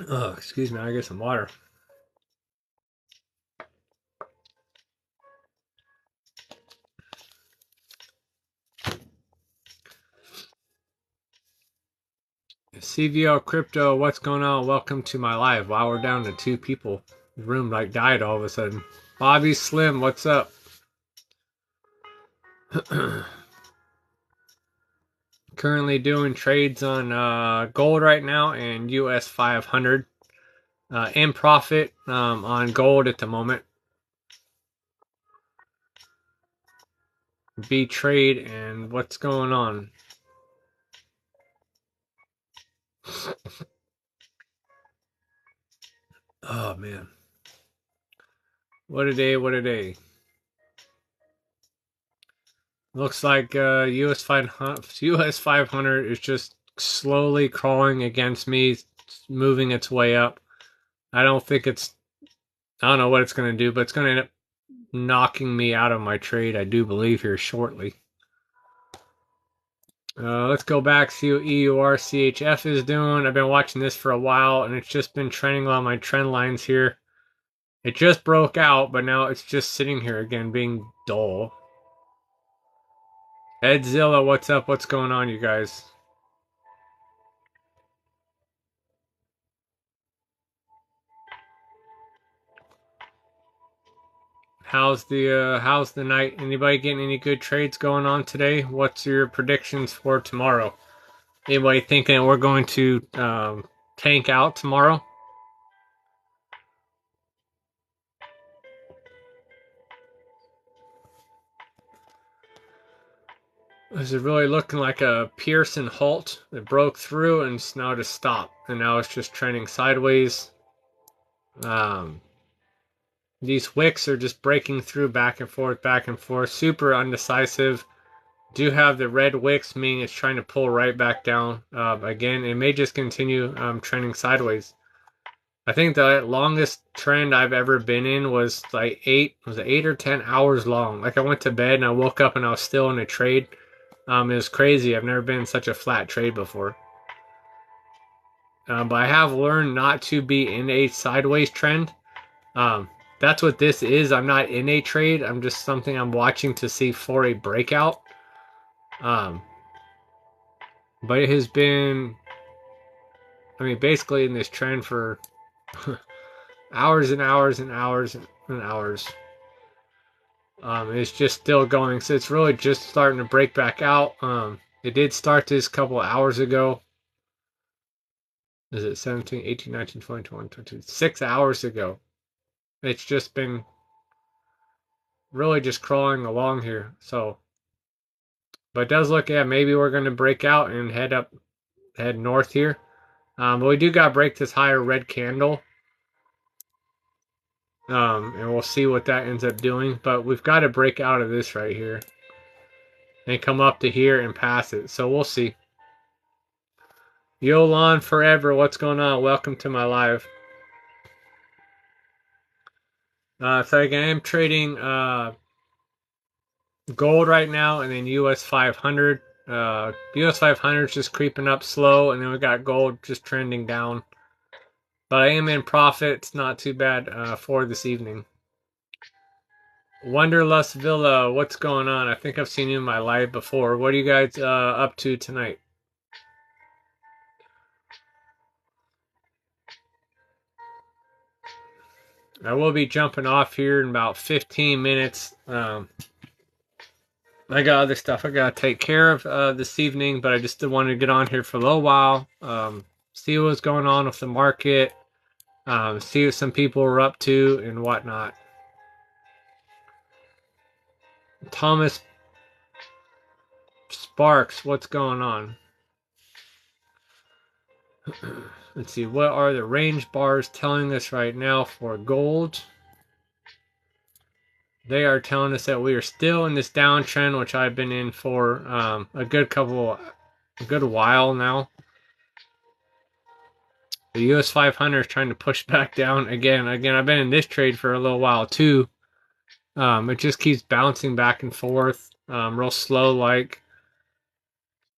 Oh, excuse me. I get some water. CVL Crypto, what's going on? Welcome to my live. Wow, we're down to 2 people. The room like died all of a sudden. Bobby Slim, what's up? Currently doing trades on gold right now and US 500. In profit on gold at the moment. B trade and what's going on? Oh man. What a day, what a day. Looks like US 500 is just slowly crawling against me, moving its way up. I don't know what it's going to do, but it's going to end up knocking me out of my trade, I do believe, here shortly. Let's go back, see what EURCHF is doing. I've been watching this for a while, and it's just been trending on my trend lines here. It just broke out, but now it's just sitting here again, being dull. Edzilla, what's up? What's going on, you guys? How's the night? Anybody getting any good trades going on today? What's your predictions for tomorrow? Anybody thinking we're going to tank out tomorrow? This is really looking like a Pearson halt that broke through and it's now just stopped. And now it's just trending sideways. These wicks are just breaking through back and forth, back and forth. Super undecisive. Do have the red wicks, meaning it's trying to pull right back down. Again, it may just continue trending sideways. I think the longest trend I've ever been in was like 8 or 10 hours long. Like I went to bed and I woke up and I was still in a trade. It was crazy. I've never been in such a flat trade before. But I have learned not to be in a sideways trend. That's what this is. I'm not in a trade. I'm just something I'm watching to see for a breakout. But it has been, I mean, basically in this trend for hours and hours and hours and hours. It's just still going. So it's really just starting to break back out. It did start this couple of hours ago. Is it 17, 18, 19, 20, 21, 22? 6 hours ago. It's just been really just crawling along here. So, but it does look, yeah, maybe we're going to break out and head north here. But we do got to break this higher red candle. And we'll see what that ends up doing. But we've got to break out of this right here and come up to here and pass it. So we'll see. Yolan forever, what's going on? Welcome to my live. So again, I'm trading gold right now, and then US 500. US 500 is just creeping up slow, and then we got gold just trending down. But I am in profit. It's not too bad for this evening. Wanderlust Villa, what's going on? I think I've seen you in my live before. What are you guys up to tonight? I will be jumping off here in about 15 minutes. I got other stuff I got to take care of this evening, but I just wanted to get on here for a little while, see what's going on with the market, see what some people are up to and whatnot. Thomas Sparks, what's going on? Let's see, what are the range bars telling us right now for gold? They are telling us that we are still in this downtrend, which I've been in for a good while now. The US 500 is trying to push back down again. I've been in this trade for a little while too. It just keeps bouncing back and forth, real slow like.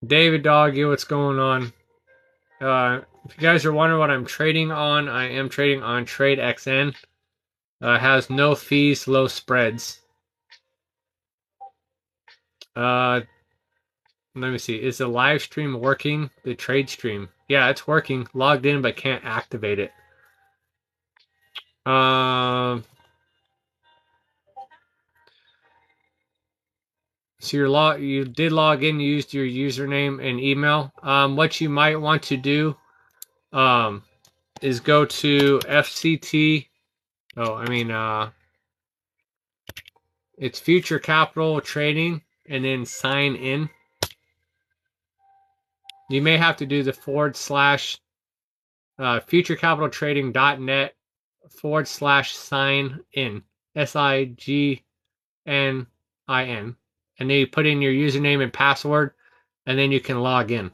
David Doggy, what's going on? If you guys are wondering what I'm trading on, I am trading on TradeXN. Has no fees, low spreads. Let me see. Is the live stream working? The trade stream. Yeah, it's working. Logged in, but can't activate it. So you did log in, used your username and email. What you might want to do is go to FCT. It's Future Capital Trading and then sign in. You may have to do the / futurecapitaltrading.net /sign in. SIGNIN. And then you put in your username and password, and then you can log in.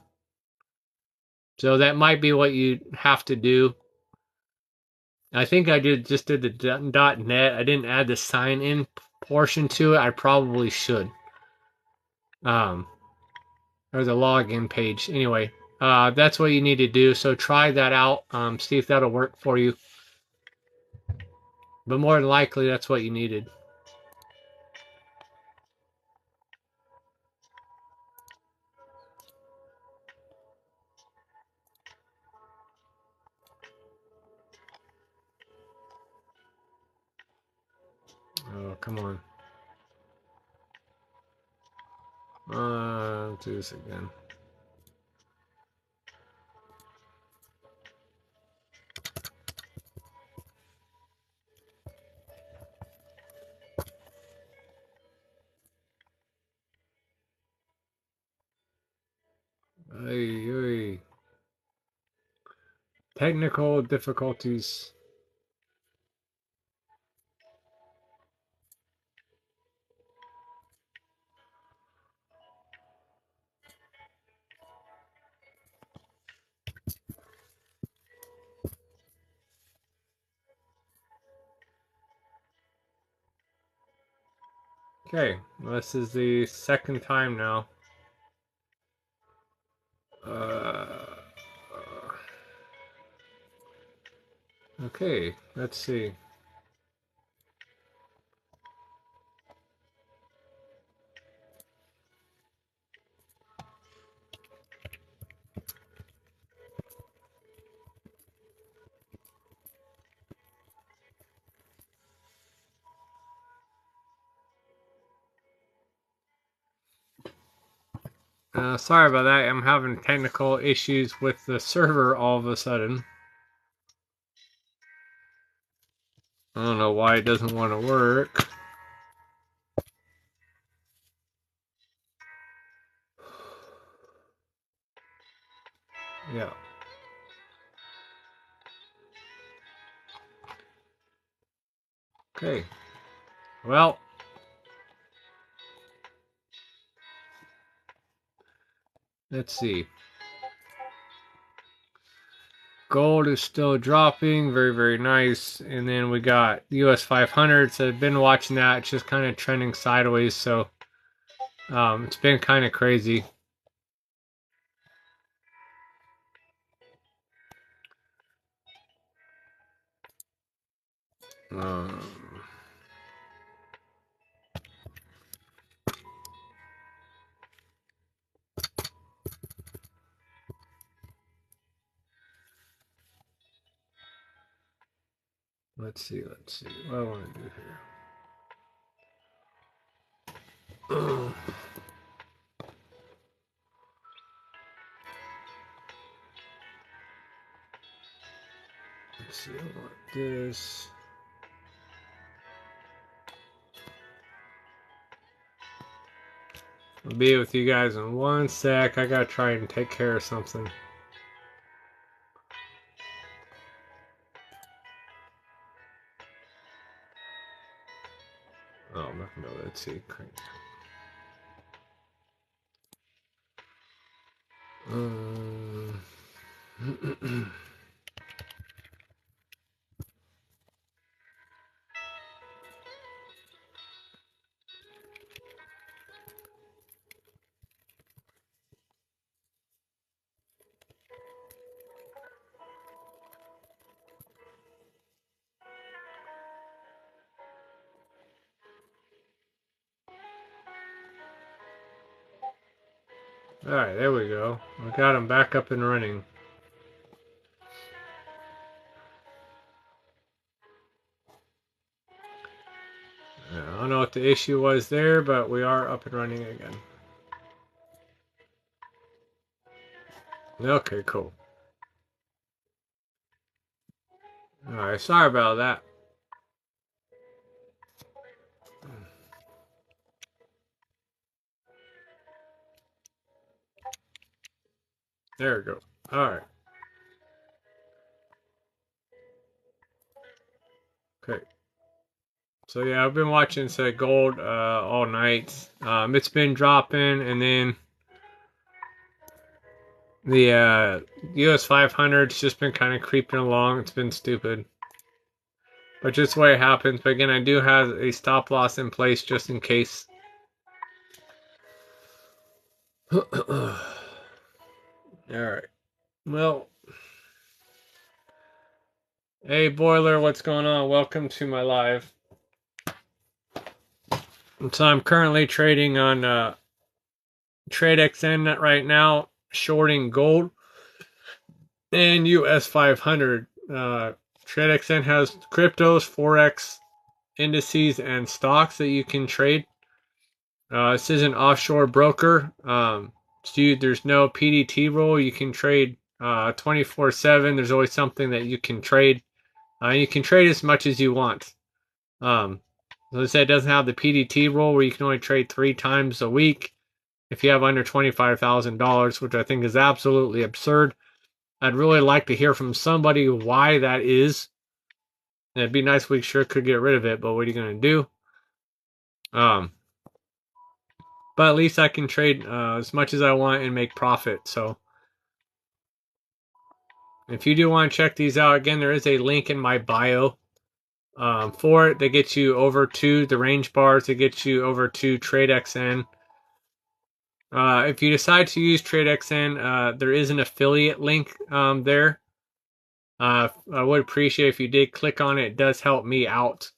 So that might be what you have to do. I think I just did the .net. I didn't add the sign in portion to it. I probably should. Or the login page. Anyway, that's what you need to do. So try that out. See if that'll work for you. But more than likely, that's what you needed. come on. Let's do this again. Ay, ay. Technical difficulties. Okay, this is the second time now. Okay, let's see. Sorry about that. I'm having technical issues with the server all of a sudden. I don't know why it doesn't want to work. Yeah. Okay. Well, let's see. Gold is still dropping, very, very nice. And then we got US 500. So I've been watching that. It's just kind of trending sideways. So it's been kind of crazy. Let's see. What do I want to do here? Let's see. I want this. I'll be with you guys in one sec. I gotta try and take care of something. Oh, no, let's see. Alright, there we go. We got him back up and running. I don't know what the issue was there, but we are up and running again. Okay, cool. Alright, sorry about that. There we go. Alright. Okay. So yeah, I've been watching gold all night. It's been dropping, and then the US 500's just been kind of creeping along. It's been stupid, but just the way it happens. But again, I do have a stop loss in place just in case. All right. Well, hey Boiler, what's going on? Welcome to my live. So I'm currently trading on TradeXN right now, shorting gold and US 500. TradeXN has cryptos, Forex, indices and stocks that you can trade. This is an offshore broker. So there's no PDT rule. You can trade 24/7. There's always something that you can trade. You can trade as much as you want. So I said, it doesn't have the PDT rule where you can only trade 3 times a week if you have under $25,000, which I think is absolutely absurd. I'd really like to hear from somebody why that is. And it'd be nice if we sure could get rid of it, but what are you going to do? But at least I can trade as much as I want and make profit. So if you do want to check these out, again, there is a link in my bio for it. They get you over to the range bars. They get you over to TradeXN. If you decide to use TradeXN, there is an affiliate link there. I would appreciate if you did click on it. It does help me out.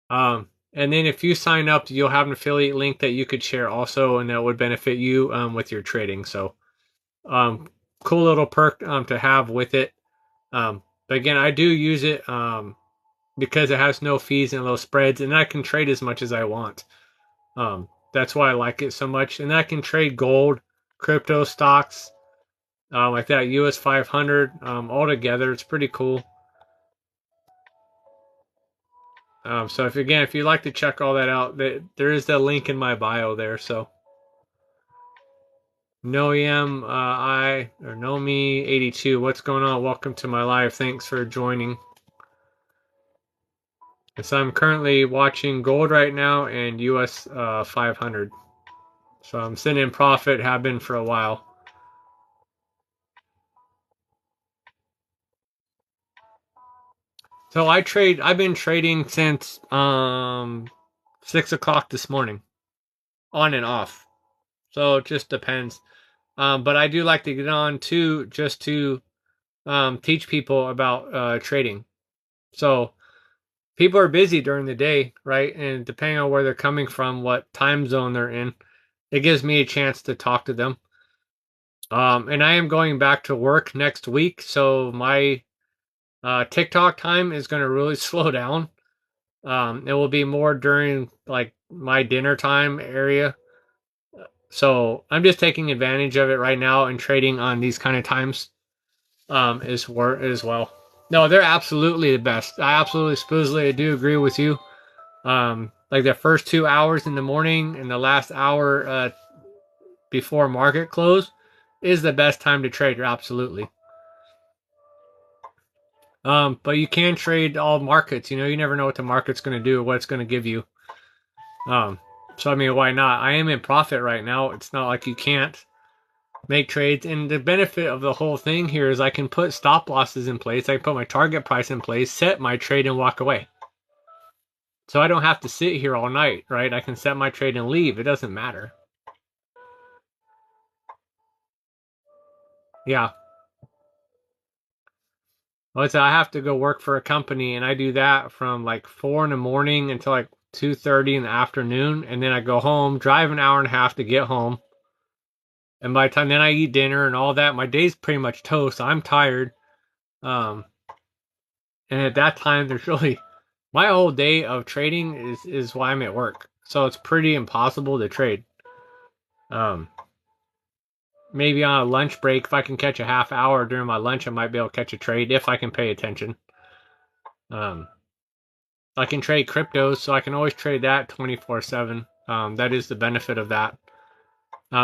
And then if you sign up, you'll have an affiliate link that you could share also, and that would benefit you with your trading. So cool little perk to have with it. But again, I do use it because it has no fees and low spreads, and I can trade as much as I want. That's why I like it so much. And I can trade gold, crypto stocks, like that US 500 all together. It's pretty cool. So if you'd like to check all that out, there is the link in my bio there. So Nomi82, what's going on? Welcome to my live. Thanks for joining. So I'm currently watching gold right now and US 500. So I'm sitting in profit, have been for a while. So I've been trading since 6 o'clock this morning, on and off. So it just depends. But I do like to get on too, just to teach people about trading. So people are busy during the day, right? And depending on where they're coming from, what time zone they're in, it gives me a chance to talk to them. And I am going back to work next week, so my TikTok time is going to really slow down. It will be more during like my dinner time area. So I'm just taking advantage of it right now and trading on these kind of times as well. No, they're absolutely the best. I supposedly do agree with you. Like the first 2 hours in the morning and the last hour before market close is the best time to trade. Absolutely. But you can trade all markets. You never know what the market's going to do or what it's going to give you. So I mean, why not? I am in profit right now. It's not like you can't make trades. And the benefit of the whole thing here is I can put stop losses in place. I can put my target price in place, set my trade, and walk away. So I don't have to sit here all night, right? I can set my trade and leave. It doesn't matter. Yeah. Well, I have to go work for a company, and I do that from like 4 in the morning until like 2:30 in the afternoon, and then I go home, drive an hour and a half to get home. And by the time then I eat dinner and all that, my day's pretty much toast. I'm tired. And at that time, there's really my whole day of trading is why I'm at work. So it's pretty impossible to trade. Maybe on a lunch break, if I can catch a half hour during my lunch, I might be able to catch a trade if I can pay attention. I can trade cryptos, so I can always trade that 24/7. That is the benefit of that,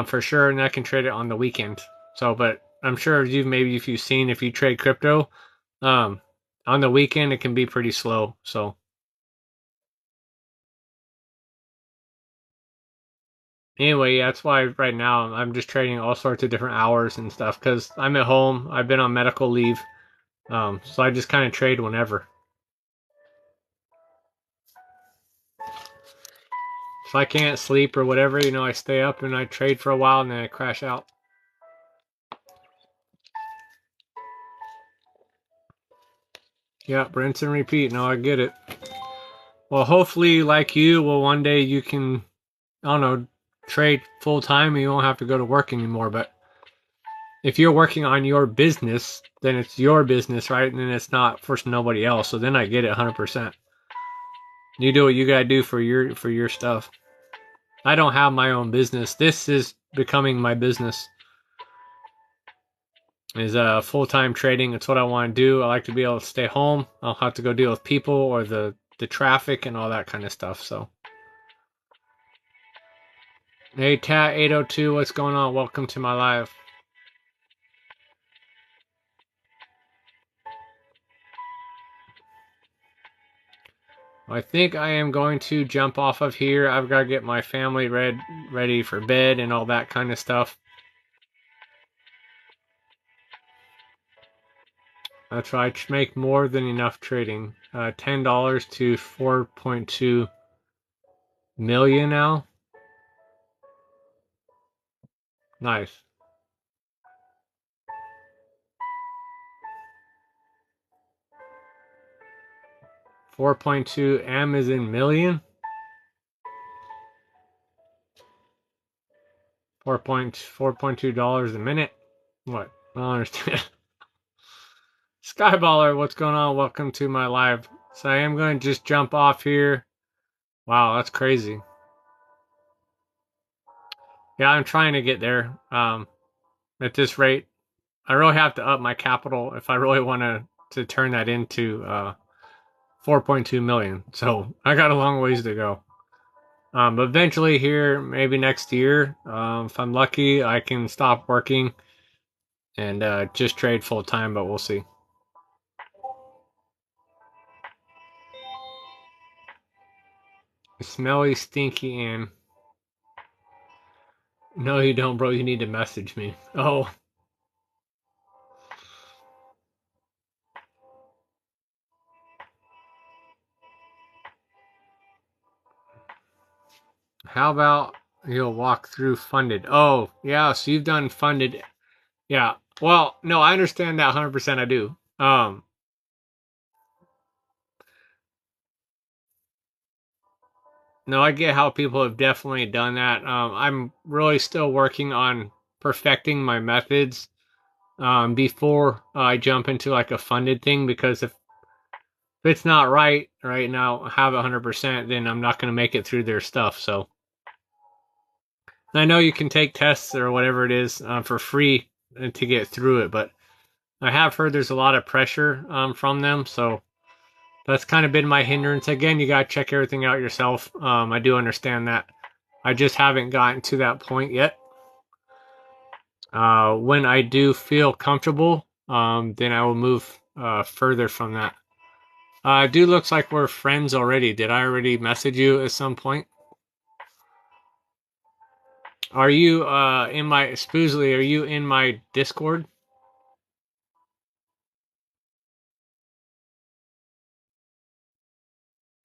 for sure. And I can trade it on the weekend. So, but I'm sure if you've seen, if you trade crypto, on the weekend it can be pretty slow. So anyway, yeah, that's why right now I'm just trading all sorts of different hours and stuff because I'm at home. I've been on medical leave, so I just kind of trade whenever. If I can't sleep or whatever, I stay up and I trade for a while and then I crash out. Yeah, rinse and repeat. No, I get it. Well, hopefully, like you, one day you can, I don't know, trade full time and you won't have to go to work anymore. But if you're working on your business, then it's your business, right? And then it's not for nobody else. So then I get it 100%. You do what you gotta do for your stuff. I don't have my own business. This is becoming my business. Is full-time trading. It's what I want to do. I like to be able to stay home. I don't have to go deal with people or the traffic and all that kind of stuff. So, hey Tat 802, what's going on? Welcome to my live. I think I am going to jump off of here. I've got to get my family ready for bed and all that kind of stuff. I try to make more than enough trading. $10 to 4.2 million now. Nice. 4.2 M is in million. 4.2 dollars a minute. What? I don't understand. Skyballer, what's going on? Welcome to my live. So I am going to just jump off here. Wow, that's crazy. Yeah, I'm trying to get there. At this rate, I really have to up my capital if I really want to turn that into 4.2 million. So I got a long ways to go. But eventually here, maybe next year, if I'm lucky, I can stop working and just trade full time, but we'll see. Smelly, stinky, and no, you don't, bro. You need to message me. Oh, how about you'll walk through funded? Oh, yeah. So you've done funded. Yeah. Well, no, I understand that 100%. I do. No, I get how people have definitely done that. I'm really still working on perfecting my methods before I jump into like a funded thing because if it's not right now, have 100%, then I'm not going to make it through their stuff. So I know you can take tests or whatever it is for free to get through it, but I have heard there's a lot of pressure from them. So that's kind of been my hindrance. Again, you got to check everything out yourself. I do understand that. I just haven't gotten to that point yet. When I do feel comfortable, then I will move further from that. Dude, looks like we're friends already. Did I already message you at some point? Are you in my Spoozly? Are you in my Discord?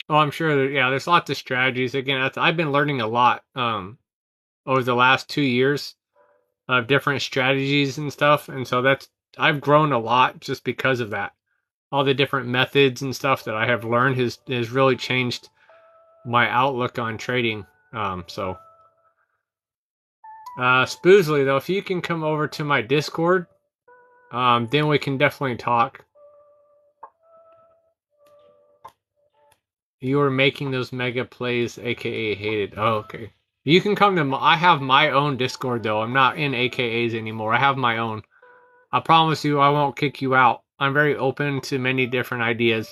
Oh, I'm sure. Yeah, there's lots of strategies. Again, I've been learning a lot over the last 2 years of different strategies and stuff, and so I've grown a lot just because of that. All the different methods and stuff that I have learned has really changed my outlook on trading. So Spoozly, though, if you can come over to my Discord, then we can definitely talk. You were making those mega plays, aka hated. Oh, okay. You can come to. I have my own Discord though. I'm not in AKAs anymore. I have my own. I promise you, I won't kick you out. I'm very open to many different ideas.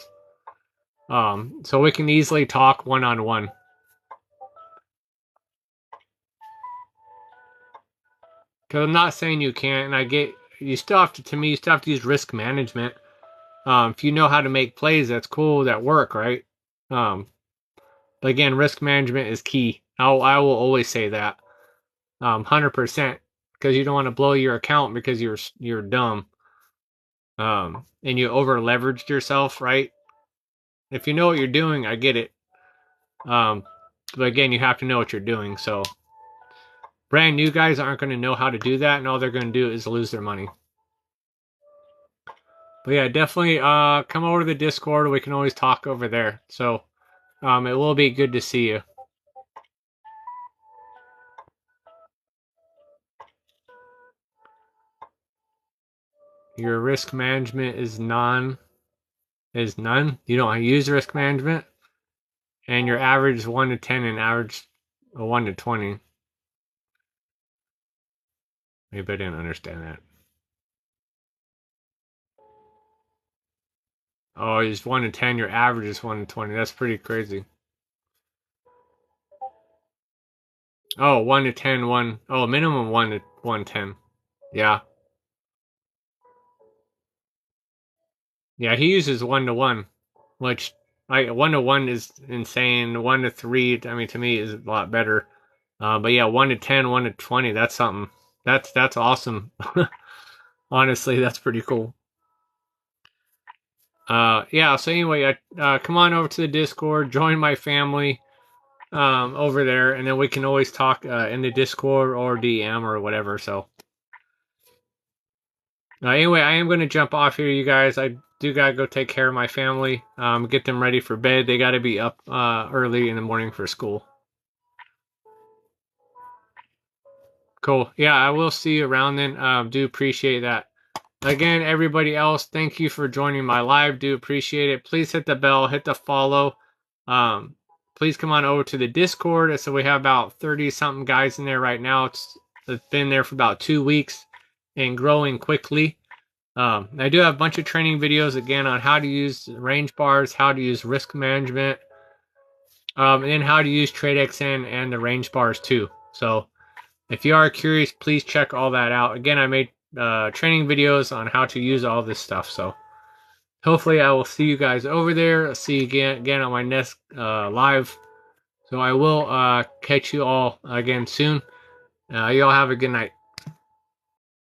So we can easily talk one on one. Because I'm not saying you can't, and I get you still have to. To me, you still have to use risk management. If you know how to make plays, that's cool. That work, right? But again, risk management is key. I will always say that, 100%, because you don't want to blow your account because you're dumb, and you over leveraged yourself, right? If you know what you're doing, I get it. But again, you have to know what you're doing. So brand new guys aren't going to know how to do that, and all they're going to do is lose their money. But yeah, definitely come over to the Discord. We can always talk over there. So it will be good to see you. Your risk management is none. You don't use risk management. and your average is 1 to 10 and average 1 to 20. Maybe I didn't understand that. Oh, it's 1 to 10. Your average is 1 to 20. That's pretty crazy. Oh, 1 to 10, 1. Oh, minimum 1 to 110. Yeah. Yeah, he uses 1 to 1, which 1 to 1 is insane. 1 to 3, I mean, to me, is a lot better. But yeah, 1 to 10, 1 to 20, that's something. That's awesome. Honestly, that's pretty cool. Yeah, so anyway, come on over to the Discord, join my family over there, and then we can always talk in the Discord or DM or whatever. So anyway, I am going to jump off here, you guys. I do got to go take care of my family, get them ready for bed. They got to be up early in the morning for school. Cool. Yeah, I will see you around then. Do appreciate that. Again, everybody else, thank you for joining my live. Do appreciate it. Please hit the bell, hit the follow. Please come on over to the Discord. So we have about 30-something guys in there right now. It's been there for about 2 weeks and growing quickly. I do have a bunch of training videos, again, on how to use range bars, how to use risk management, and then how to use TradeXN and the range bars too. So if you are curious, please check all that out. Again, I made training videos on how to use all this stuff. So hopefully I will see you guys over there. I'll see you again on my next live. So I will catch you all again soon. You all have a good night.